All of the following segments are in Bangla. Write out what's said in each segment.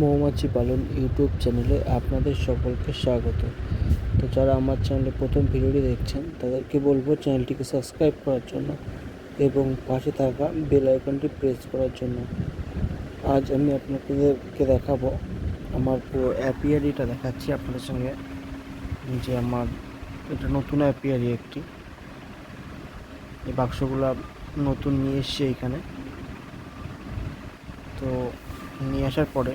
মৌমাছি পালন ইউটিউব চ্যানেলে আপনাদের সকলকে স্বাগত। তো যারা আমার চ্যানেলে প্রথম ভিডিওটি দেখছেন তাদেরকে বলবো চ্যানেলটিকে সাবস্ক্রাইব করার জন্য এবং পাশে থাকা বেল আইকনটি প্রেস করার জন্য। আজ আমি আপনাদেরকে দেখাবো আমার পুরো অ্যাপিয়ারিটা দেখাচ্ছি আপনাদের সঙ্গে, যে আমার এটা নতুন অ্যাপিয়ারি একটি। এই বাক্সগুলো নতুন নিয়ে এসছি এইখানে। তো নিয়ে আসার পরে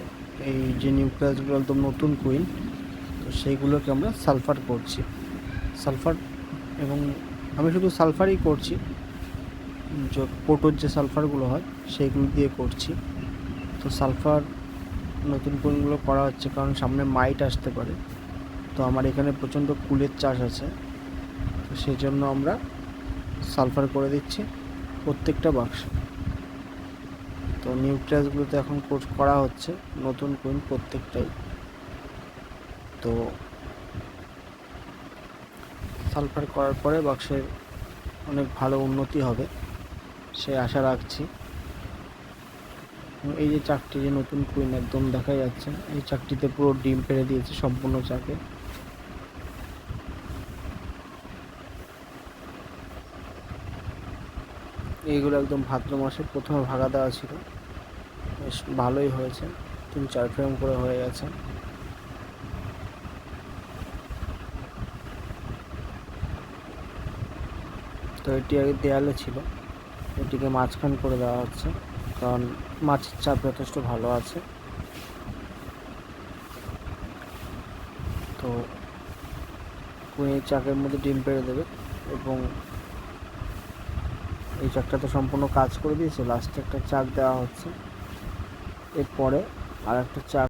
এই যে নিউক্লিয়াসগুলো একদম নতুন কুইন, তো সেইগুলোকে আমরা সালফার করছি। সালফার, এবং আমি শুধু সালফারই করছি, যে পোটোর যে সালফারগুলো হয় সেইগুলো দিয়ে করছি। তো সালফার নতুন কুইনগুলো করা হচ্ছে কারণ সামনে মাইট আসতে পারে। তো আমার এখানে প্রচণ্ড কুলের চাষ আছে, তো সেই জন্য আমরা সালফার করে দিচ্ছি প্রত্যেকটা বাক্সে। তো নিউক্লিয়াসগুলোতে এখন করা হচ্ছে নতুন কুইন প্রত্যেকটাই। তো সালফার করার পরে বাক্সের অনেক ভালো উন্নতি হবে সে আশা রাখছি। এই যে চাকটি, যে নতুন কুইন একদম দেখা যাচ্ছে, এই চাকটিতে পুরো ডিম পেড়ে দিয়েছে সম্পূর্ণ চাকে। এইগুলো একদম ভাদ্র মাসে প্রথমে ভাগা দেওয়া ছিল, বেশ ভালোই হয়েছে, 3-4 ফ্রেম করে হয়ে গেছে। তো এটি আগে দেয়ালে ছিল, এটিকে মাঝখান করে দেওয়া হচ্ছে কারণ মাছের চাপ যথেষ্ট ভালো আছে। তো কুইন চাকের মধ্যে ডিম পেড়ে দেবে, এবং এই চাকটা তো সম্পূর্ণ কাজ করে দিয়েছে, লাস্টে একটা চাক দেওয়া হচ্ছে। এরপরে আর একটা চাক